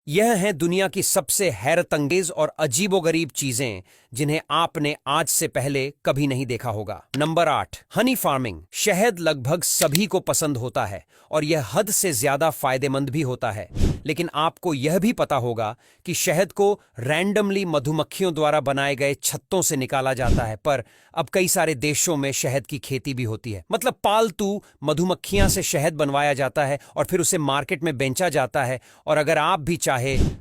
यह हैं दुनिया की सबसे हैरतअंगेज और अजीबोगरीब चीजें जिन्हें आपने आज से पहले कभी नहीं देखा होगा। Number 8, Honey farming. शहद लगभग सभी को पसंद होता है और यह हद से ज्यादा फायदेमंद भी होता है, लेकिन आपको यह भी पता होगा कि शहद को रैंडमली मधुमक्खियों द्वारा बनाए गए छत्तों से निकाला जाता है। पर अब कई सारे देशों में शहद की खेती भी होती है, मतलब पालतू मधुमक्खियां से शहद बनवाया जाता है और फिर उसे मार्केट में बेचा जाता है। और अगर आप भी चाहे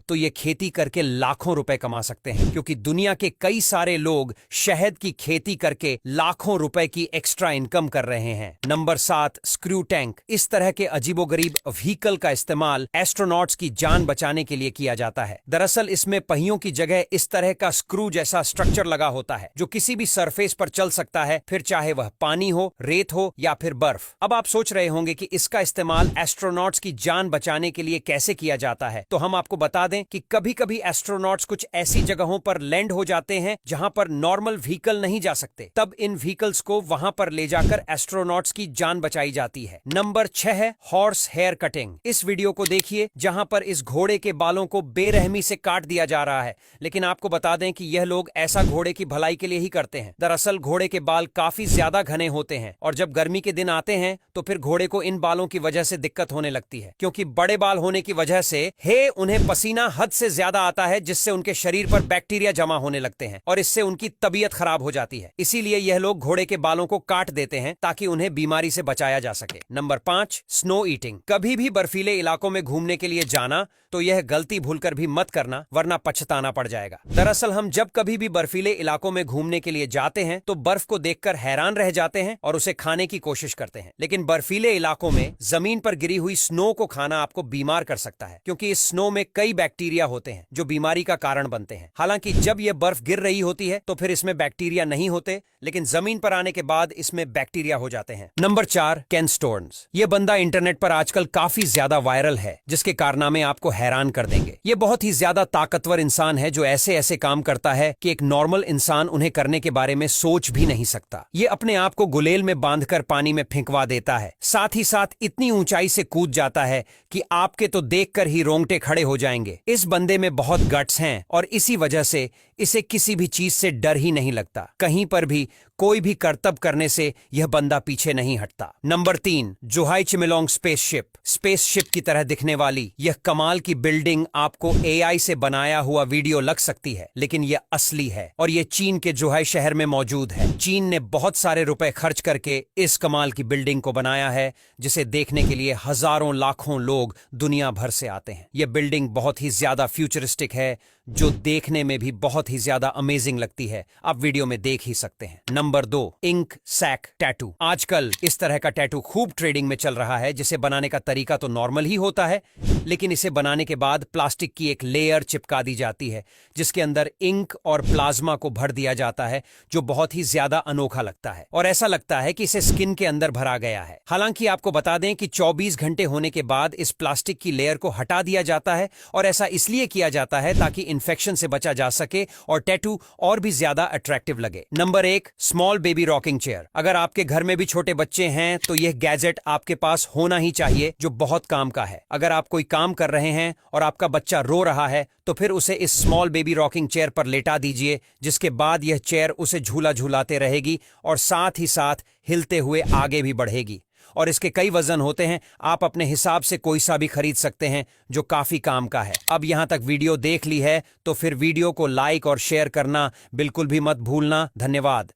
तो ये खेती करके लाखों रुपए कमा सकते हैं, क्योंकि दुनिया के कई सारे लोग शहद की खेती करके लाखों रुपए की एक्स्ट्रा इनकम कर रहे हैं। Number 7, screw tank. इस तरह के अजीबोगरीब व्हीकल का इस्तेमाल एस्ट्रोनॉट्स की जान बचाने के लिए किया जाता है। दरअसल इसमें पहियों की जगह इस तरह का स्क्रू जैसा स्ट्रक्चर लगा होता है जो किसी भी सरफेस पर चल सकता है, फिर चाहे वह पानी हो, रेत हो या फिर बर्फ। अब आप सोच रहे होंगे कि इसका इस्तेमाल एस्ट्रोनॉट्स की जान बचाने के लिए कैसे किया जाता है, तो हम आपको बता दें कि कभी कभी एस्ट्रोनॉट्स कुछ ऐसी जगहों पर लैंड हो जाते हैं जहां पर नॉर्मल व्हीकल नहीं जा सकते। तब इन व्हीकल्स को वहां पर ले जाकर एस्ट्रोनॉट्स की जान बचाई जाती है। नंबर 6 है हॉर्स हेयर कटिंग। इस वीडियो को देखिए जहां पर इस घोड़े के बालों को बेरहमी से काट दिया जा रहा है, लेकिन आपको बता दें कि यह लोग ऐसा घोड़े की भलाई के लिए ही करते हैं। दरअसल घोड़े के बाल काफी ज्यादा घने होते हैं और जब गर्मी के दिन आते हैं तो फिर घोड़े को इन बालों की वजह से दिक्कत होने लगती है, क्योंकि बड़े बाल होने की वजह से उन्हें पसीना हद से ज्यादा आता है, जिससे उनके शरीर पर बैक्टीरिया जमा होने लगते हैं और इससे उनकी तबीयत खराब हो जाती है। इसीलिए यह लोग घोड़े के बालों को काट देते हैं ताकि उन्हें बीमारी से बचाया जा सके। Number 5, snow eating. कभी भी बर्फीले इलाकों में घूमने के लिए जाना तो यह गलती भूलकर भी मत करना, वरना पछताना पड़ जाएगा। दरअसल हम जब कभी भी बर्फीले इलाकों में घूमने के लिए जाते हैं तो बर्फ को देखकर हैरान रह जाते हैं और उसे खाने की कोशिश करते हैं, लेकिन बर्फीले इलाकों में जमीन पर गिरी हुई स्नो को खाना आपको बीमार कर सकता है, क्योंकि इस स्नो में कई बैक्टीरिया होते हैं जो बीमारी का कारण बनते हैं। हालांकि जब यह बर्फ गिर रही होती है तो फिर इसमें बैक्टीरिया नहीं होते, लेकिन जमीन पर आने के बाद इसमें बैक्टीरिया हो जाते हैं। नंबर 4, केन स्टोन्स। यह बंदा इंटरनेट पर आजकल काफी ज्यादा वायरल है, जिसके कारनामे आपको हैरान कर देंगे। यह बहुत ही ज्यादा ताकतवर इंसान है जो ऐसे ऐसे काम करता है कि एक नॉर्मल इंसान उन्हें करने के बारे में सोच भी नहीं सकता। ये अपने आप को गुलेल में बांधकर पानी में फेंकवा देता है, साथ ही साथ इतनी ऊंचाई से कूद जाता है कि आपके तो देखकर ही रोंगटे खड़े हो जाएंगे। इस बंदे में बहुत गट्स हैं और इसी वजह से इसे किसी भी चीज से डर ही नहीं लगता। कहीं पर भी कोई भी करतब करने से यह बंदा पीछे नहीं हटता। Number 3, Zhuhai Chimelong spaceship. Spaceship की तरह दिखने वाली यह कमाल की बिल्डिंग आपको एआई से बनाया हुआ वीडियो लग सकती है, लेकिन यह असली है और यह चीन के जोहाई शहर में मौजूद है। चीन ने बहुत सारे रुपए खर्च करके इस कमाल की बिल्डिंग को बनाया है, जिसे देखने के लिए हजारों लाखों लोग दुनिया भर से आते हैं। यह बिल्डिंग बहुत ही ज्यादा फ्यूचरिस्टिक है, जो देखने में भी बहुत ही ज्यादा अमेजिंग लगती है। आप वीडियो में देख ही सकते हैं। Number 2, ink sac tattoo. आजकल इस तरह का टैटू खूब ट्रेडिंग में चल रहा है, जिसे बनाने का तरीका तो नॉर्मल ही होता है, लेकिन इसे बनाने के बाद प्लास्टिक की एक लेयर चिपका दी जाती है, जिसके अंदर इंक और प्लाज्मा को भर दिया जाता है, जो बहुत ही ज्यादा अनोखा लगता है और ऐसा लगता है कि इसे स्किन के अंदर भरा गया है। हालांकि आपको बता दें कि 24 घंटे होने के बाद इस प्लास्टिक की लेयर को हटा दिया जाता है और ऐसा इसलिए किया जाता है ताकि इन्फेक्शन से बचा जा सके और टैटू और भी ज्यादा अट्रैक्टिव लगे। Number 1, small baby rocking chair. अगर आपके घर में भी छोटे बच्चे हैं तो यह गैजेट आपके पास होना ही चाहिए, जो बहुत काम का है। अगर आप कोई काम कर रहे हैं और आपका बच्चा रो रहा है तो फिर उसे इस स्मॉल बेबी रॉकिंग चेयर पर लेटा दीजिए, जिसके बाद यह चेयर उसे झूला झूलाते रहेगी और साथ ही साथ हिलते हुए आगे भी बढ़ेगी। और इसके कई वजन होते हैं, आप अपने हिसाब से कोई सा भी खरीद सकते हैं, जो काफी काम का है। अब यहां तक वीडियो देख ली है तो फिर वीडियो को लाइक और शेयर करना बिल्कुल भी मत भूलना। धन्यवाद।